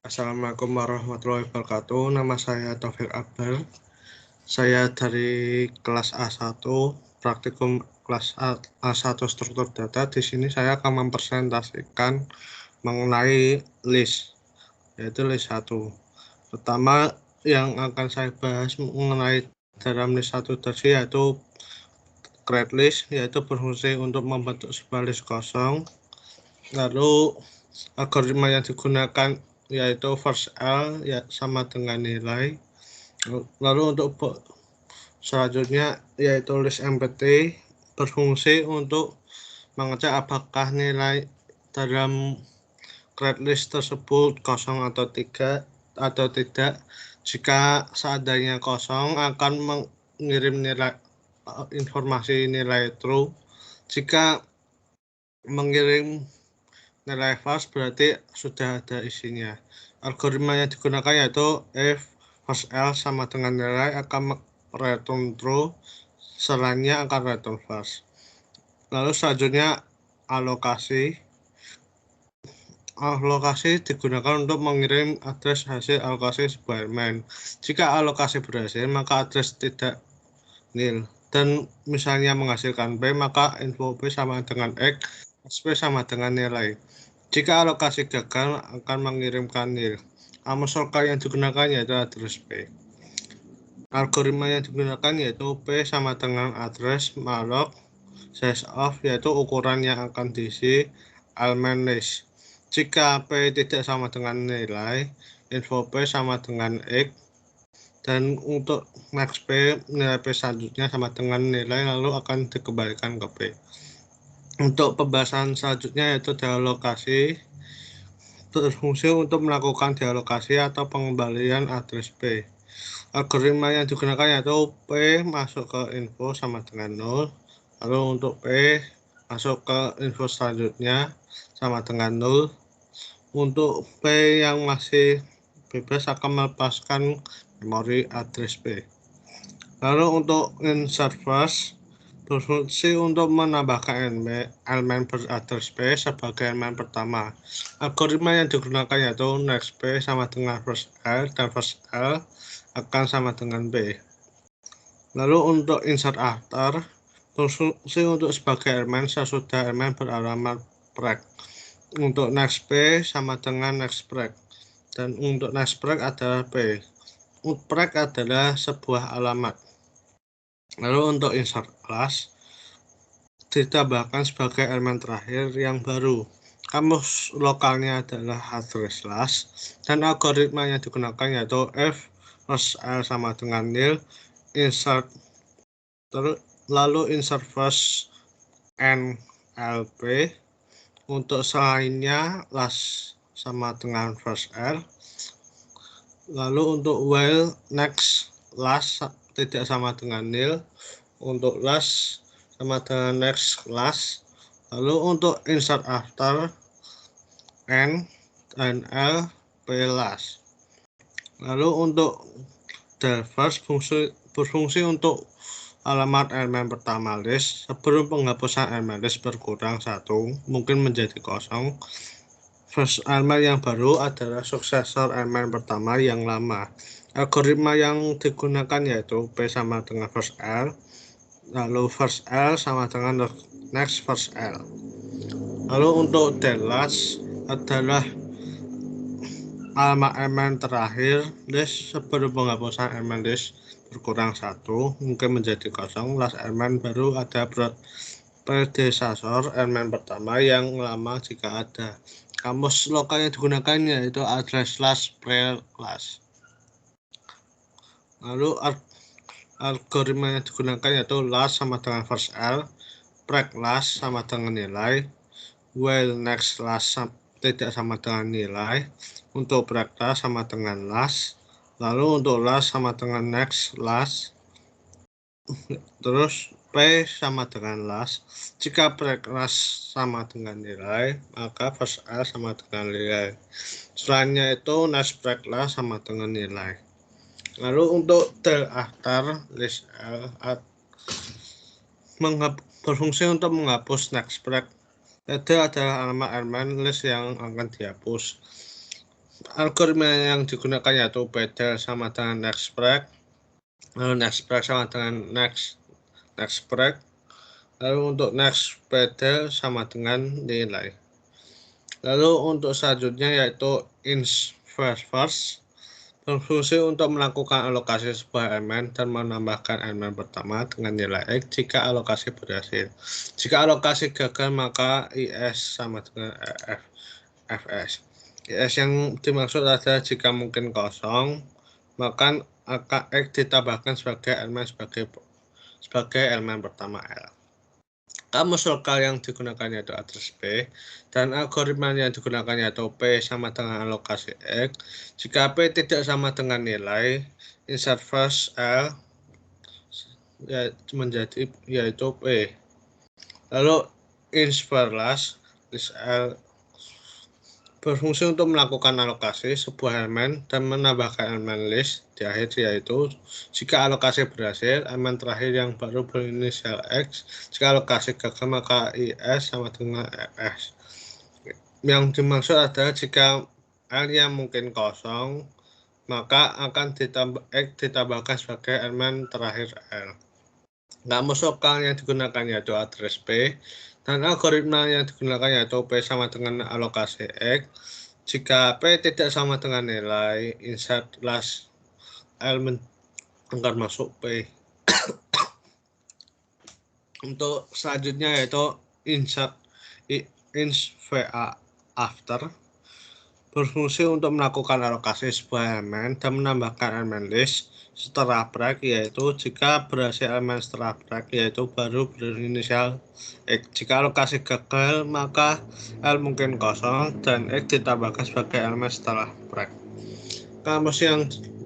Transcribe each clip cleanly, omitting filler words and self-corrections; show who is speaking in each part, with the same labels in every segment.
Speaker 1: Assalamualaikum warahmatullahi wabarakatuh. Nama saya Taufik Akbar. Saya dari kelas A1, praktikum kelas A1 struktur data. Di sini saya akan mempresentasikan mengenai list, yaitu list 1. Pertama yang akan saya bahas mengenai dalam list 1 tadi yaitu create list, yaitu berfungsi untuk membentuk sebuah list kosong. Lalu algoritma yang digunakan yaitu first L ya sama dengan nilai. Lalu untuk selanjutnya yaitu list empty berfungsi untuk mengecek apakah nilai dalam create list tersebut kosong atau tidak. Jika seandainya kosong akan mengirim nilai informasi nilai true. Jika mengirim nilai false berarti sudah ada isinya. Algoritma yang digunakan yaitu if first L sama dengan nilai akan return true, selainnya akan return false. Lalu selanjutnya alokasi digunakan untuk mengirim address hasil alokasi sebuah elemen. Jika alokasi berhasil maka address tidak nil dan misalnya menghasilkan B, maka info B sama dengan X, SP sama dengan nilai. Jika alokasi gagal akan mengirimkan nil. Amos local yang digunakan yaitu address P. Algoritma yang digunakan yaitu P sama dengan address malloc size of, yaitu ukuran yang akan diisi elemen list. Jika P tidak sama dengan nilai, info P sama dengan X, dan untuk max P, nilai P selanjutnya sama dengan nilai lalu akan dikembalikan ke P. Untuk pembahasan selanjutnya yaitu dealokasi, berfungsi untuk melakukan dealokasi atau pengembalian address P. Algoritma yang digunakan yaitu P masuk ke info sama dengan 0, lalu untuk P masuk ke info selanjutnya sama dengan 0. Untuk P yang masih bebas akan melepaskan memori address P. Lalu untuk insert first berfungsi untuk menambahkan elemen beraddress P sebagai elemen pertama. Algoritma yang digunakan yaitu next P sama dengan first L dan first L akan sama dengan B. Lalu untuk insert after berfungsi untuk sebagai elemen sesudah elemen beralamat break. Untuk next P sama dengan next break, dan untuk next break adalah P. Break adalah sebuah alamat. Lalu untuk insert class ditambahkan sebagai elemen terakhir yang baru. Kamus lokalnya adalah address class dan algoritma yang digunakan yaitu if first L sama dengan nil, insert lalu insert first NLP. Untuk selainnya last sama dengan first L. Lalu untuk while next last tidak sama dengan nil, untuk last sama dengan next last. Lalu untuk insert after N dan L P last. Lalu untuk del first berfungsi untuk alamat elemen pertama list sebelum penghapusan elemen list berkurang 1 mungkin menjadi kosong. First elemen yang baru adalah suksesor elemen pertama yang lama. Algoritma yang digunakan yaitu P sama dengan first L, lalu first L sama dengan next first L. Lalu untuk del last adalah alamat elemen terakhir list sebelum penghapusan elemen list berkurang 1 mungkin menjadi kosong. Last elemen baru ada predesasor elemen pertama yang lama jika ada. Kamus lokal yang digunakan yaitu address last pre last. Lalu algoritma yang digunakan yaitu last sama dengan first L, break last sama dengan nilai, while next last tidak sama dengan nilai, untuk break last sama dengan last, lalu untuk last sama dengan next last, terus P sama dengan last. Jika break last sama dengan nilai, maka first L sama dengan nilai. Selainnya itu next break last sama dengan nilai. Lalu untuk del after list L berfungsi untuk menghapus next break. Itu adalah alamat elemen list yang akan dihapus. Algoritma yang digunakan yaitu PDEL sama dengan next break, lalu next break sama dengan next break, lalu untuk next PDEL sama dengan nilai. Lalu untuk selanjutnya yaitu inverse, berfungsi untuk melakukan alokasi sebuah elemen dan menambahkan elemen pertama dengan nilai X jika alokasi berhasil. Jika alokasi gagal maka IS sama dengan FS. IS yang dimaksud adalah jika mungkin kosong, maka angka X ditambahkan sebagai elemen pertama L. Kamus lokal yang digunakan yaitu address P, dan algoritma yang digunakan yaitu P sama dengan alokasi X. Jika P tidak sama dengan nilai, insert first L menjadi yaitu P. Lalu insert last list L berfungsi untuk melakukan alokasi sebuah elemen dan menambahkan elemen list di akhir, yaitu jika alokasi berhasil, elemen terakhir yang baru berinisial X. Jika alokasi gagal maka IS sama dengan FS. Yang dimaksud adalah jika L yang mungkin kosong, maka akan X ditambahkan sebagai elemen terakhir L. Kamus lokal yang digunakan yaitu address P, dan algoritma yang digunakan yaitu P sama dengan alokasi X. Jika P tidak sama dengan nilai, insert last L akan masuk P. Untuk selanjutnya yaitu insert VA after, berfungsi untuk melakukan alokasi sebuah elemen dan menambahkan elemen list setelah break, yaitu jika berhasil elemen setelah break yaitu baru berinisial X. Jika alokasi gagal maka L mungkin kosong dan X ditambahkan sebagai elemen setelah break.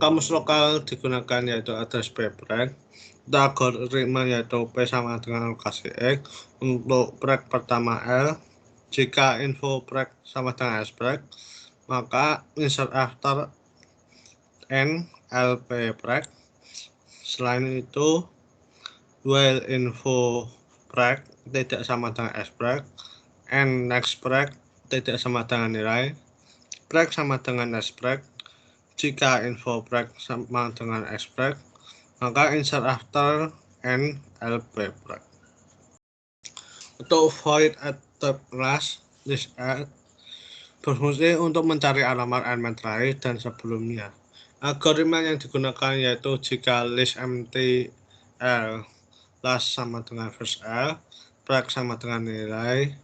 Speaker 1: Kamus lokal digunakan yaitu address P break. Untuk algoritma yaitu P sama dengan alokasi X. Untuk break pertama L, jika info break sama dengan S break, maka insert after N LP break. Selain itu, while info break tidak sama dengan S break, N next break tidak sama dengan nilai, break sama dengan S break. Jika info break sama dengan S break, maka insert after N LP break. Untuk void at the last list L berfungsi untuk mencari alamat elemen terakhir dan sebelumnya. Algoritma yang digunakan yaitu jika list empty L last sama dengan first L, break sama dengan nilai,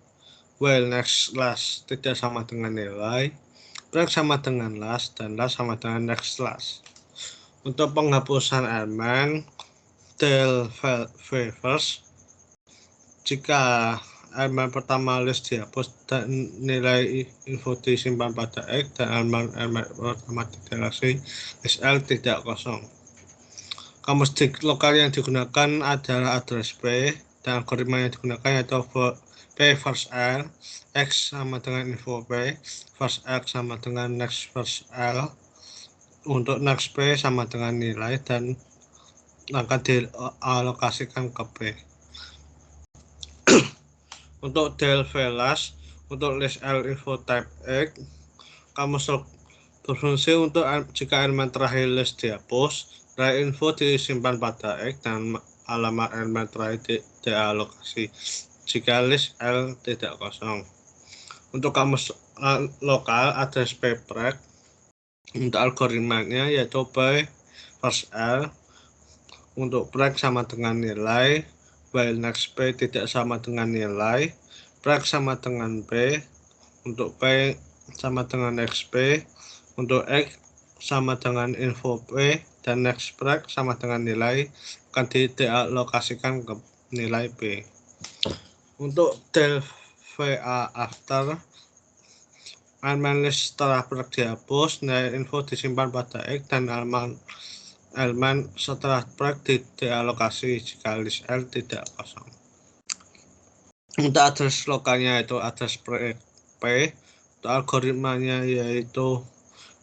Speaker 1: while next last tidak sama dengan nilai, break sama dengan last, dan last sama dengan next last. Untuk penghapusan elemen del first, jika elemen pertama list dihapus dan nilai info disimpan pada X dan elemen pertama dideleksi, list L tidak kosong. Kamus lokal yang digunakan adalah address P, dan algoritma yang digunakan yaitu P first L, X sama dengan info P, first X sama dengan next first L. Untuk next P sama dengan nilai dan akan dialokasikan ke P. Untuk del last, untuk list L info type X, kamus berfungsi untuk jika elemen terakhir list dihapus, nilai info disimpan pada X dan alamat elemen terakhir dialokasi jika list L tidak kosong. Untuk kamus lokal address P break, untuk algoritmanya yaitu P first L, untuk break sama dengan nilai, while next P tidak sama dengan nilai, break sama dengan P, untuk P sama dengan next P, untuk X sama dengan info P, dan next break sama dengan nilai akan dialokasikan ke nilai P. Untuk del VA after, elemen list setelah break dihapus, nilai info disimpan pada X dan elemen setelah break dialokasi jika list L tidak kosong. Untuk address lokalnya yaitu address P, untuk algoritmanya yaitu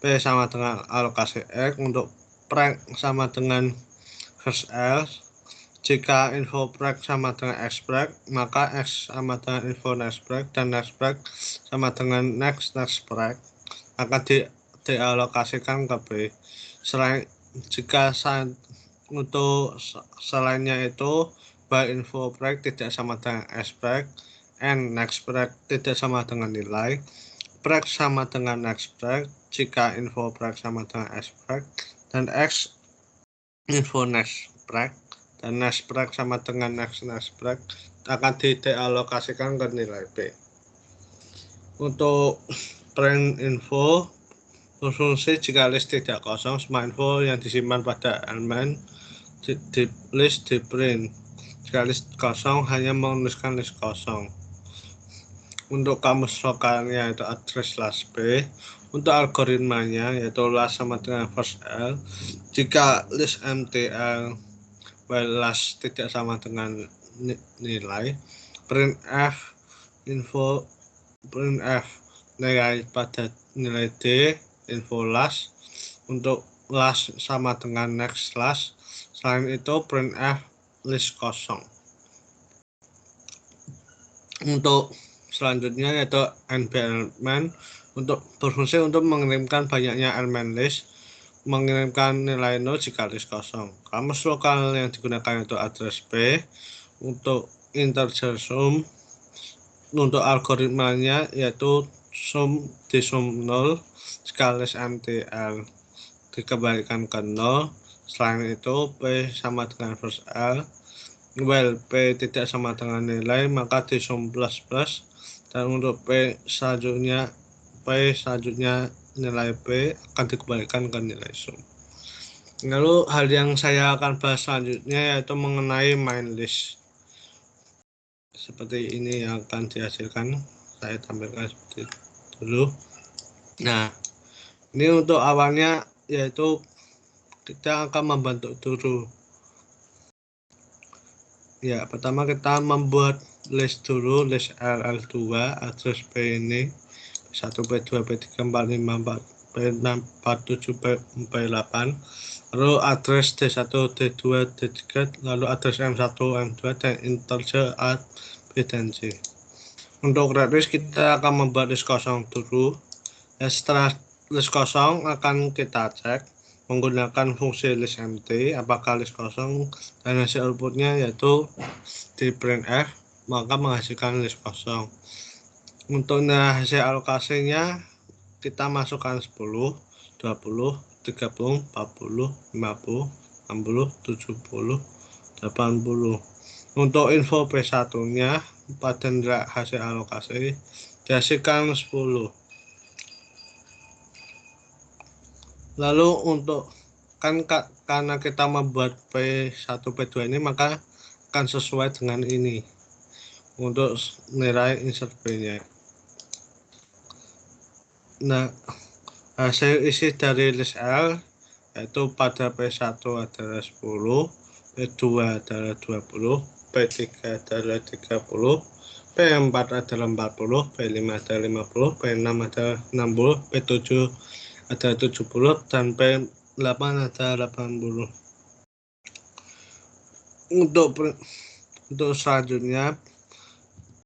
Speaker 1: P sama dengan alokasi X, untuk break sama dengan first L. Jika info break sama dengan X break, maka X sama dengan info next break dan next break sama dengan next break akan dialokasikan ke B. Untuk selainnya itu, by info break tidak sama dengan S break, and next break tidak sama dengan nilai, break sama dengan next break jika info break sama dengan S break, dan X info next break, dan next break sama dengan next break akan dialokasikan ke nilai B. Untuk print info berfungsi jika list tidak kosong, semua info yang disimpan pada elemen di list di print. Jika list kosong, hanya menuliskan list kosong. Untuk kamus lokalnya itu address slash B. Untuk algoritmanya yaitu last sama dengan first L. Jika list MTL while last tidak sama dengan nilai, printf info printf nilai pada nilai D info last. Untuk last sama dengan next last. Selain itu printf list kosong. Untuk selanjutnya yaitu NB element untuk berfungsi untuk mengirimkan banyaknya elemen list, mengirimkan nilai 0 jika list kosong. Kamus lokal yang digunakan itu address B. Untuk integer sum, untuk algoritmanya yaitu sum di sum 0 jika list MTL dikembalikan ke 0. Selain itu P sama dengan first L, while P tidak sama dengan nilai maka di sum plus plus, dan untuk P selanjutnya nilai P akan dikembalikan ke nilai sum. Lalu hal yang saya akan bahas selanjutnya yaitu mengenai main list. Seperti ini yang akan dihasilkan, saya tampilkan seperti dulu. Nah, ini untuk awalnya yaitu kita akan membentuk dulu. Ya, pertama kita membuat list dulu, list LL2, address P ini P1, P2, P3, P4, P5, P6, P7, P8, lalu address D1, D2, D3, lalu address M1, M2, dan integer A, B, dan C. Untuk red list kita akan membuat list kosong dulu. Setelah list kosong akan kita cek menggunakan fungsi list empty apakah list kosong, dan hasil outputnya yaitu di printf maka menghasilkan list kosong. Untuk nilai hasil alokasinya kita masukkan 10, 20, 30, 40, 50, 60, 70, 80. Untuk info P1 nya pada nilai hasil alokasi dihasilkan 10. Lalu untuk karena kita membuat P1 P2 ini maka akan sesuai dengan ini untuk nilai insert B nya. Nah, hasil isi dari list L yaitu pada P1 adalah 10, P2 adalah 20, P3 adalah 30, P4 adalah 40, P5 adalah 50, P6 adalah 60, P7 ada 70, dan P8 ada 80. Untuk selanjutnya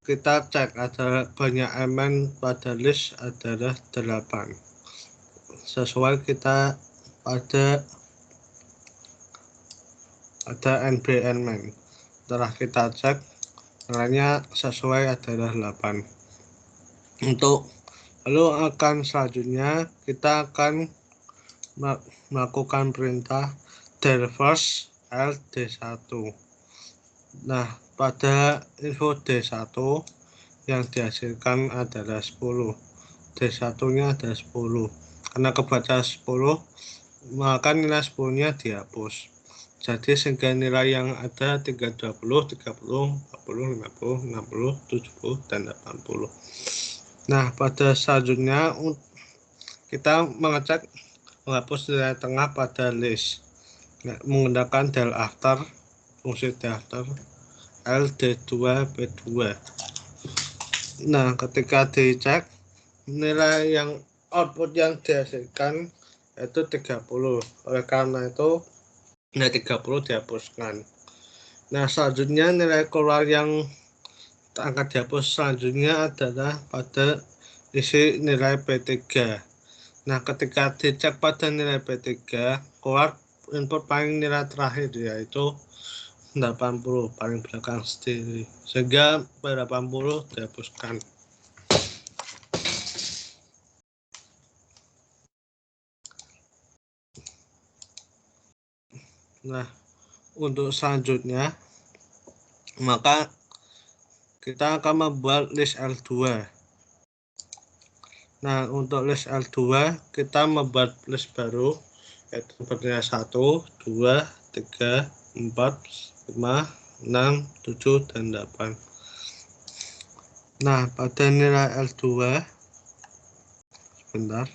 Speaker 1: kita cek ada banyak elemen pada list adalah 8. Sesuai kita ada NB elemen. Setelah kita cek nilainya sesuai adalah 8. Lalu akan selanjutnya kita akan melakukan perintah del first L D1. Nah, pada info D1 yang dihasilkan adalah 10. D1 nya ada 10. Karena kebaca 10 maka nilai 10 nya dihapus. Jadi sehingga nilai yang ada 320, 30, 40, 50, 60, 70, dan 80. Nah, pada selanjutnya kita mengecek menghapus nilai tengah pada list menggunakan del after, fungsi del after LD2 P2. Nah, ketika dicek nilai yang output yang dihasilkan yaitu 30. Oleh karena itu nilai 30 dihapuskan. Nah, selanjutnya nilai keluar yang akan dihapus selanjutnya adalah pada isi nilai P3. Nah, ketika dicek pada nilai B3, keluar input paling nilai terakhir, yaitu 80, paling belakang sendiri. Sehingga B80 dihapuskan. Nah, untuk selanjutnya, maka kita akan membuat list L2. Nah, untuk list L2, kita membuat list baru, yaitu bernilai 1, 2, 3, 4, 5, 6, 7, dan 8. Nah, pada nilai L2, sebentar.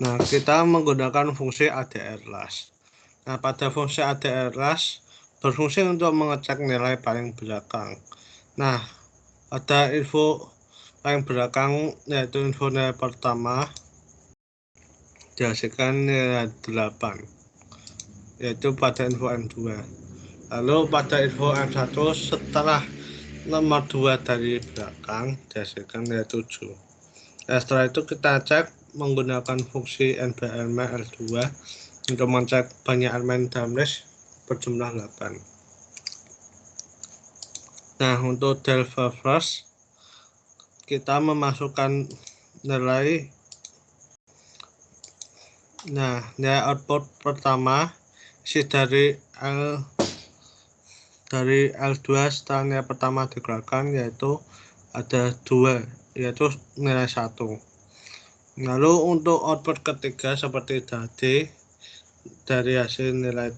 Speaker 1: Nah, kita menggunakan fungsi ADR last. Nah, pada fungsi ADR last berfungsi untuk mengecek nilai paling belakang. Nah, pada info paling belakang, yaitu info nilai pertama, dihasilkan nilai 8, yaitu pada info M2. Lalu pada info M1 setelah nomor 2 dari belakang dihasilkan nilai 7. Nah, setelah itu kita cek menggunakan fungsi nbelemen L2 untuk mengecek banyak elemen dalam list berjumlah 8. Nah, untuk del first kita memasukkan nilai. Nah, nilai output pertama isi dari L2 setelah nilai pertama dikeluarkan, yaitu ada 2, yaitu nilai 1. Lalu untuk output ketiga seperti tadi, dari hasil nilai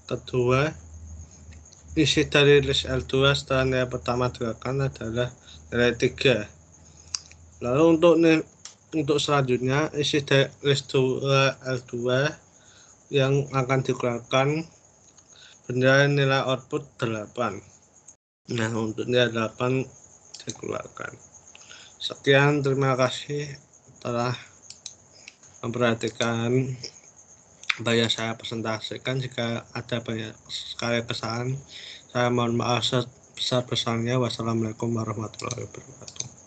Speaker 1: kedua, isi dari list L2 setelah nilai pertama dikeluarkan adalah nilai 3. Lalu untuk selanjutnya, isi dari list L2 yang akan dikeluarkan bernilai nilai output 8. Nah, untuk nilai 8 dikeluarkan. Sekian, terima kasih telah memperhatikan apa yang saya presentasikan. Jika ada banyak sekali kesalahan, saya mohon maaf sebesar-besarnya. Wassalamualaikum warahmatullahi wabarakatuh.